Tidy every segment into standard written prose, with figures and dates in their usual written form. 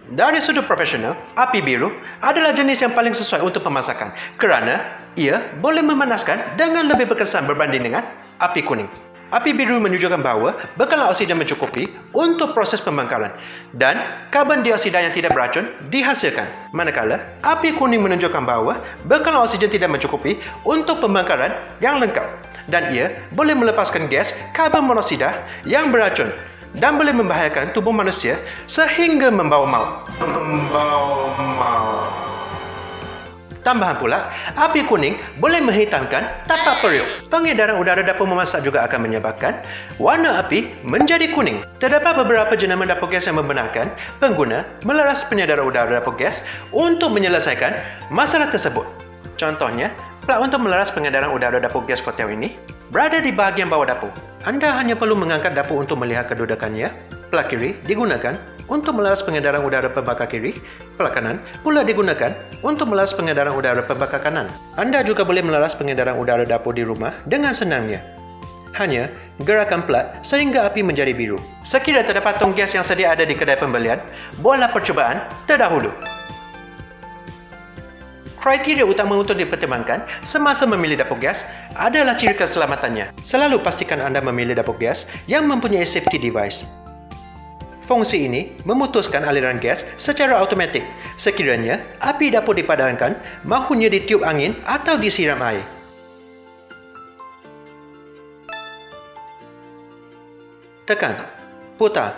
Dari sudut profesional, api biru adalah jenis yang paling sesuai untuk pemasakan kerana ia boleh memanaskan dengan lebih berkesan berbanding dengan api kuning. Api biru menunjukkan bahawa bekalan oksigen mencukupi untuk proses pembakaran dan karbon dioksida yang tidak beracun dihasilkan. Manakala, api kuning menunjukkan bahawa bekalan oksigen tidak mencukupi untuk pembakaran yang lengkap dan ia boleh melepaskan gas karbon monoksida yang beracun dan boleh membahayakan tubuh manusia sehingga membawa maut. Tambahan pula, api kuning boleh menghitamkan tapak periuk. Pengedaran udara dapur memasak juga akan menyebabkan warna api menjadi kuning. Terdapat beberapa jenama dapur gas yang membenarkan pengguna melaras penyedara udara dapur gas untuk menyelesaikan masalah tersebut. Contohnya, plug untuk melaras pengedaran udara dapur gas hotel ini berada di bahagian bawah dapur. Anda hanya perlu mengangkat dapur untuk melihat kedudukannya. Plug kiri digunakan untuk melaras pengedaran udara pembakar kiri. Plug kanan pula digunakan untuk melaras pengedaran udara pembakar kanan. Anda juga boleh melaras pengedaran udara dapur di rumah dengan senangnya. Hanya gerakan plug sehingga api menjadi biru. Sekiranya terdapat tong gas yang sedia ada di kedai pembelian, buatlah percubaan terdahulu. Kriteria utama untuk dipertimbangkan semasa memilih dapur gas adalah ciri keselamatannya. Selalu pastikan anda memilih dapur gas yang mempunyai safety device. Fungsi ini memutuskan aliran gas secara automatik sekiranya api dapur dipadamkan mahunya ditiup angin atau disiram air. Tekan, putar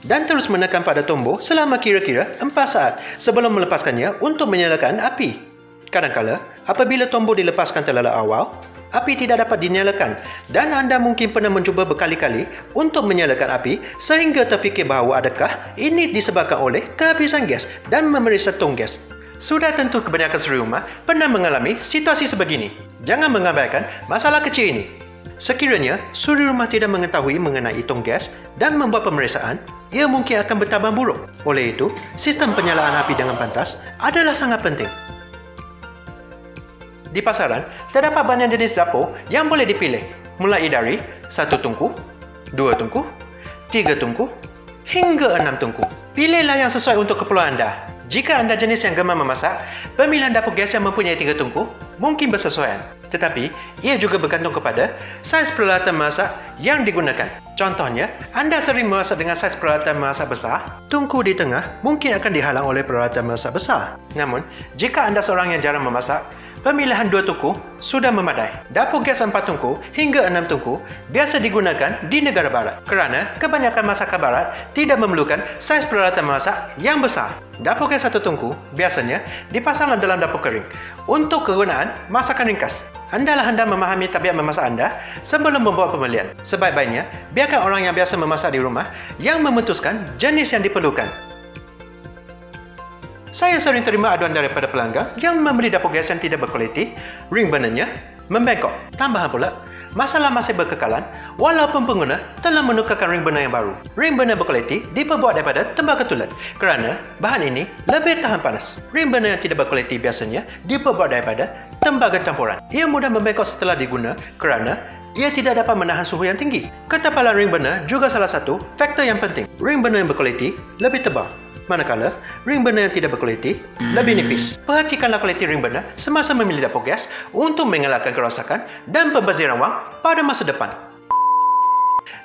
dan terus menekan pada tombol selama kira-kira 4 saat sebelum melepaskannya untuk menyalakan api. Kadangkala, apabila tombol dilepaskan terlalu awal, api tidak dapat dinyalakan dan anda mungkin pernah mencuba berkali-kali untuk menyalakan api sehingga terfikir bahawa adakah ini disebabkan oleh kehabisan gas dan memeriksa tong gas. Sudah tentu kebanyakan suri rumah pernah mengalami situasi sebegini. Jangan mengabaikan masalah kecil ini. Sekiranya suri rumah tidak mengetahui mengenai tong gas dan membuat pemeriksaan, ia mungkin akan bertambah buruk. Oleh itu, sistem penyalaan api dengan pantas adalah sangat penting. Di pasaran, terdapat banyak jenis dapur yang boleh dipilih, mulai dari 1 tungku, 2 tungku, 3 tungku, hingga 6 tungku. Pilihlah yang sesuai untuk keperluan anda. Jika anda jenis yang gemar memasak, pemilihan dapur gas yang mempunyai 3 tungku mungkin bersesuaian. Tetapi, ia juga bergantung kepada saiz peralatan memasak yang digunakan. Contohnya, anda sering memasak dengan saiz peralatan memasak besar, tungku di tengah mungkin akan dihalang oleh peralatan memasak besar. Namun, jika anda seorang yang jarang memasak, pemilihan 2 tungku sudah memadai. Dapur gas 4 tungku hingga 6 tungku biasa digunakan di negara barat kerana kebanyakan masakan barat tidak memerlukan saiz peralatan memasak yang besar. Dapur gas 1 tungku biasanya dipasang dalam dapur kering untuk kegunaan masakan ringkas. Hendaklah anda memahami tabiat memasak anda sebelum membuat pembelian. Sebaik-baiknya, biarkan orang yang biasa memasak di rumah yang memutuskan jenis yang diperlukan. Saya sering terima aduan daripada pelanggan yang membeli dapur gas yang tidak berkualiti, ring burnernya membengkok. Tambahan pula, masalah masih berkekalan walaupun pengguna telah menukarkan ring burner yang baru. Ring burner berkualiti diperbuat daripada tembaga tulen kerana bahan ini lebih tahan panas. Ring burner yang tidak berkualiti biasanya diperbuat daripada tembaga campuran. Ia mudah membengkok setelah diguna kerana ia tidak dapat menahan suhu yang tinggi. Ketebalan ring burner juga salah satu faktor yang penting. Ring burner yang berkualiti lebih tebal, manakala ring burner yang tidak berkualiti lebih nipis. Perhatikanlah kualiti ring burner semasa memilih dapur gas untuk mengelakkan kerosakan dan pembaziran wang pada masa depan.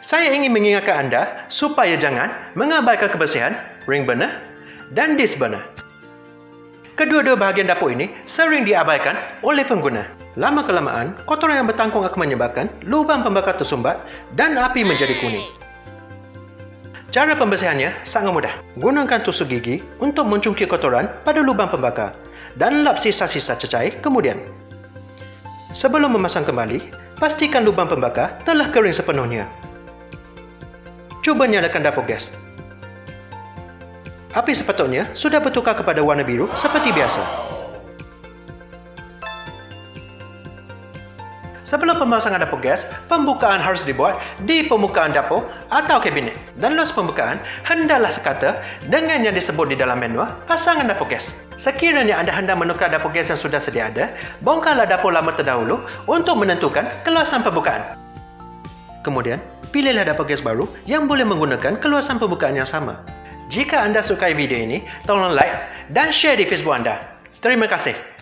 Saya ingin mengingatkan anda supaya jangan mengabaikan kebersihan ring burner dan disk burner. Kedua-dua bahagian dapur ini sering diabaikan oleh pengguna. Lama-kelamaan, kotoran yang bertangkung akan menyebabkan lubang pembakar tersumbat dan api menjadi kuning. Cara pembersihannya sangat mudah. Gunakan tusuk gigi untuk mencungkil kotoran pada lubang pembakar dan lap sisa-sisa cecair kemudian. Sebelum memasang kembali, pastikan lubang pembakar telah kering sepenuhnya. Cuba nyalakan dapur gas. Api sepatutnya sudah bertukar kepada warna biru seperti biasa. Sebelum pemasangan dapur gas, pembukaan harus dibuat di permukaan dapur atau kabinet. Dan los pembukaan hendaklah sekata dengan yang disebut di dalam manual pasangan dapur gas. Sekiranya anda hendak menukar dapur gas yang sudah sedia ada, bongkarlah dapur lama terdahulu untuk menentukan keluasan pembukaan. Kemudian, pilihlah dapur gas baru yang boleh menggunakan keluasan pembukaan yang sama. Jika anda sukai video ini, tolong like dan share di Facebook anda. Terima kasih.